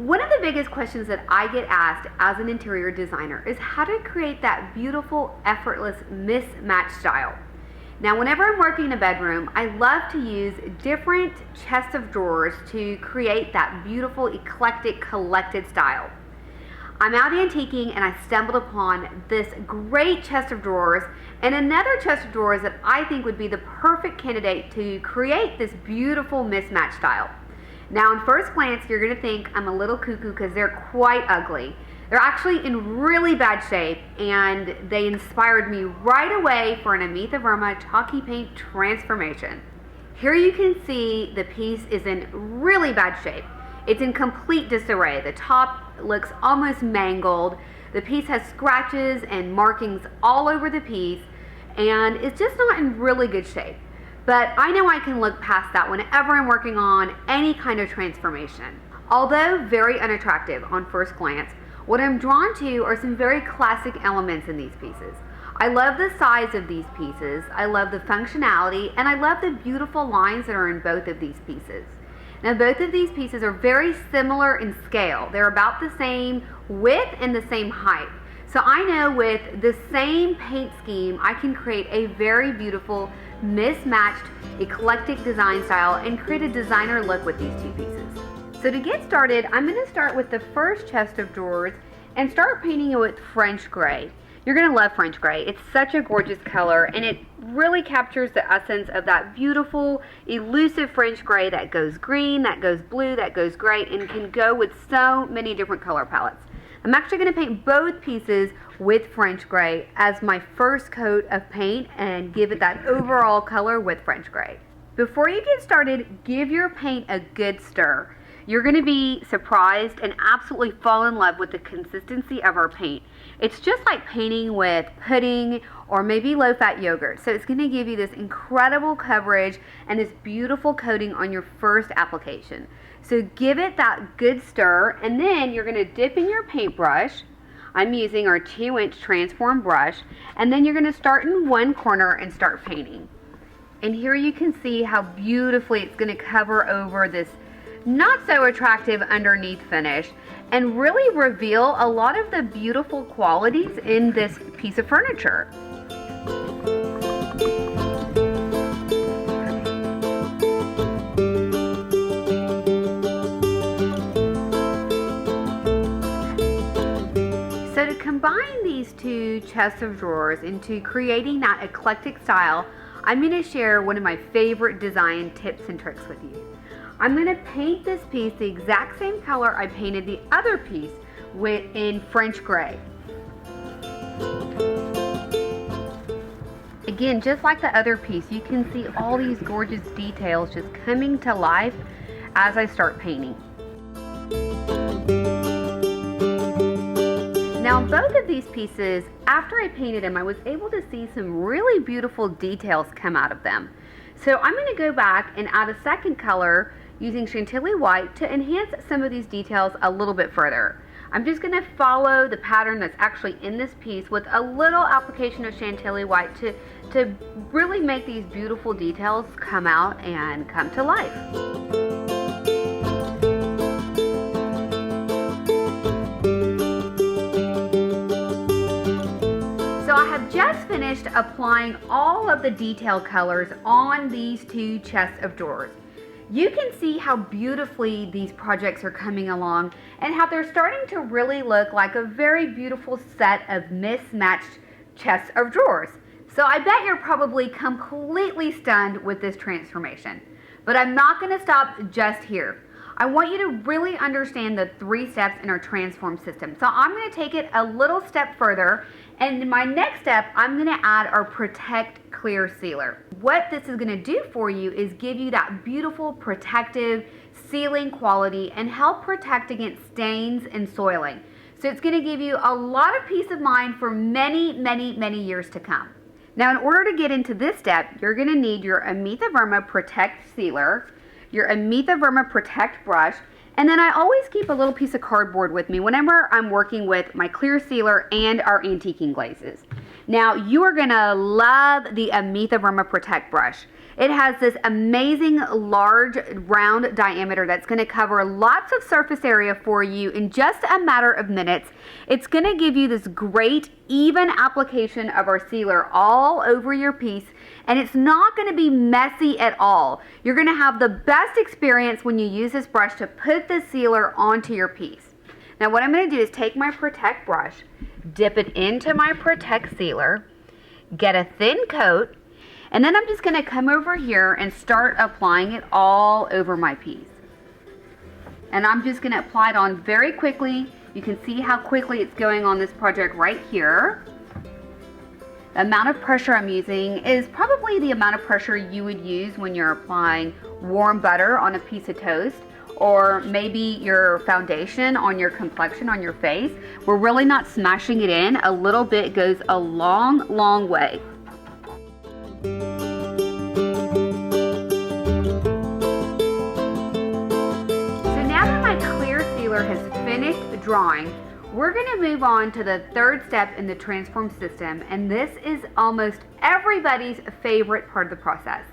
One of the biggest questions that I get asked as an interior designer is how to create that beautiful, effortless mismatched style. Now, whenever I'm working in a bedroom, I love to use different chests of drawers to create that beautiful, eclectic, collected style. I'm out antiquing and I stumbled upon this great chest of drawers and another chest of drawers that I think would be the perfect candidate to create this beautiful mismatched style. Now, on first glance, you're going to think I'm a little cuckoo because they're quite ugly. They're actually in really bad shape, and they inspired me right away for an Amita Verma chalky paint transformation. Here you can see the piece is in really bad shape. It's in complete disarray. The top looks almost mangled. The piece has scratches and markings all over the piece, and it's just not in really good shape. But I know I can look past that whenever I'm working on any kind of transformation. Although very unattractive on first glance, what I'm drawn to are some very classic elements in these pieces. I love the size of these pieces, I love the functionality, and I love the beautiful lines that are in both of these pieces. Now, both of these pieces are very similar in scale. They're about the same width and the same height. So I know with the same paint scheme, I can create a very beautiful, mismatched, eclectic design style and create a designer look with these two pieces. So to get started, I'm going to start with the first chest of drawers and start painting it with French gray. You're going to love French gray. It's such a gorgeous color, and it really captures the essence of that beautiful, elusive French gray that goes green, that goes blue, that goes gray, and can go with so many different color palettes. I'm actually going to paint both pieces with French gray as my first coat of paint and give it that overall color with French gray. Before you get started, give your paint a good stir. You're going to be surprised and absolutely fall in love with the consistency of our paint. It's just like painting with pudding or maybe low-fat yogurt. So it's going to give you this incredible coverage and this beautiful coating on your first application. So give it that good stir, and then you're going to dip in your paintbrush. I'm using our 2-inch transform brush, and then you're going to start in one corner and start painting. And here you can see how beautifully it's going to cover over this not so attractive underneath finish and really reveal a lot of the beautiful qualities in this piece of furniture. So to combine these two chests of drawers into creating that eclectic style, I'm going to share one of my favorite design tips and tricks with you. I'm going to paint this piece the exact same color I painted the other piece in French gray. Again, just like the other piece, you can see all these gorgeous details just coming to life as I start painting. Now, both of these pieces, after I painted them, I was able to see some really beautiful details come out of them. So I'm going to go back and add a second color using Chantilly white to enhance some of these details a little bit further. I'm just going to follow the pattern that's actually in this piece with a little application of Chantilly white to really make these beautiful details come out and come to life. So I have just finished applying all of the detail colors on these two chests of drawers. You can see how beautifully these projects are coming along and how they're starting to really look like a very beautiful set of mismatched chests of drawers. So I bet you're probably completely stunned with this transformation. But I'm not going to stop just here. I want you to really understand the 3 steps in our transform system. So I'm going to take it a little step further, and in my next step, I'm going to add our Protect Clear Sealer. What this is going to do for you is give you that beautiful protective sealing quality and help protect against stains and soiling. So it's going to give you a lot of peace of mind for many, many, many years to come. Now, in order to get into this step, you're going to need your Amita Verma Protect Sealer, your Amita Verma Protect brush, and then I always keep a little piece of cardboard with me whenever I'm working with my clear sealer and our antiquing glazes. Now, you are going to love the Amita Verma Protect brush. It has this amazing large round diameter that's going to cover lots of surface area for you in just a matter of minutes. It's going to give you this great even application of our sealer all over your piece, and it's not going to be messy at all. You're going to have the best experience when you use this brush to put the sealer onto your piece. Now what I'm going to do is take my Protect brush, dip it into my Protect sealer, get a thin coat, and then I'm just going to come over here and start applying it all over my piece. And I'm just going to apply it on very quickly. You can see how quickly it's going on this project right here. The amount of pressure I'm using is probably the amount of pressure you would use when you're applying warm butter on a piece of toast, or maybe your foundation on your complexion, on your face. We're really not smashing it in. A little bit goes a long, long way. So now that my clear sealer has finished drying, we're going to move on to the third step in the transform system, and this is almost everybody's favorite part of the process.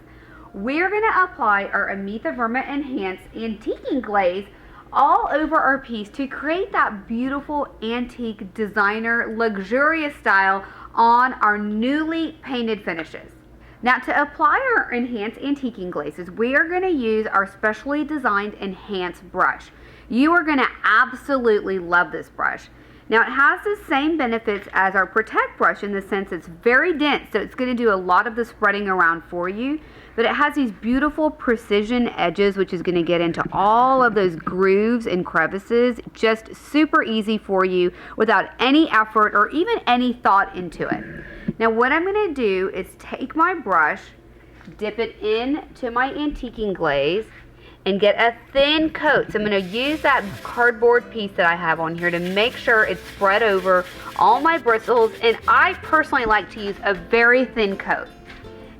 We're going to apply our Amethyst Verma Enhanced Antiquing Glaze all over our piece to create that beautiful antique designer luxurious style on our newly painted finishes. Now to apply our enhanced antiquing glazes, we are going to use our specially designed enhanced brush. You are going to absolutely love this brush. Now it has the same benefits as our Protect brush in the sense it's very dense, so it's going to do a lot of the spreading around for you, but it has these beautiful precision edges which is going to get into all of those grooves and crevices, just super easy for you without any effort or even any thought into it. Now what I'm going to do is take my brush, dip it into my antiquing glaze, and get a thin coat. So I'm going to use that cardboard piece that I have on here to make sure it's spread over all my bristles, and I personally like to use a very thin coat.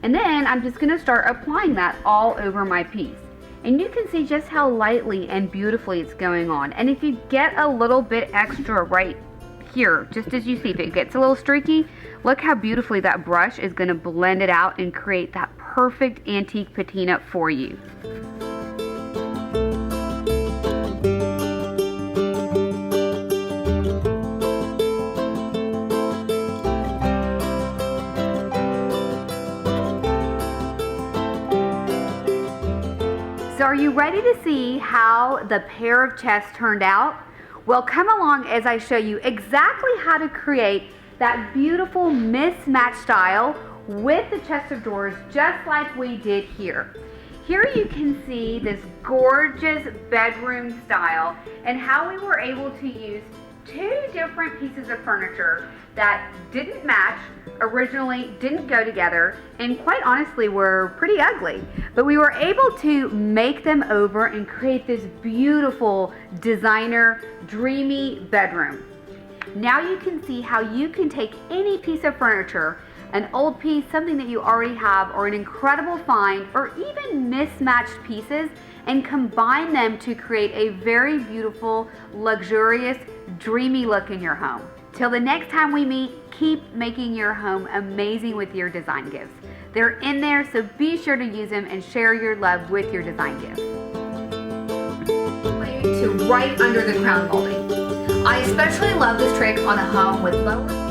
And then I'm just going to start applying that all over my piece. And you can see just how lightly and beautifully it's going on. And if you get a little bit extra right here, just as you see, if it gets a little streaky, look how beautifully that brush is going to blend it out and create that perfect antique patina for you. So are you ready to see how the pair of chests turned out? Well, come along as I show you exactly how to create that beautiful mismatched style with the chest of drawers, just like we did here. Here you can see this gorgeous bedroom style and how we were able to use two different pieces of furniture that didn't match, originally didn't go together, and quite honestly were pretty ugly. But we were able to make them over and create this beautiful designer, dreamy bedroom. Now you can see how you can take any piece of furniture, an old piece, something that you already have, or an incredible find, or even mismatched pieces, and combine them to create a very beautiful, luxurious, dreamy look in your home. Till the next time we meet, keep making your home amazing with your design gifts. They're in there, so be sure to use them and share your love with your design gifts. To right under the crown molding. I especially love this trick on a home with lower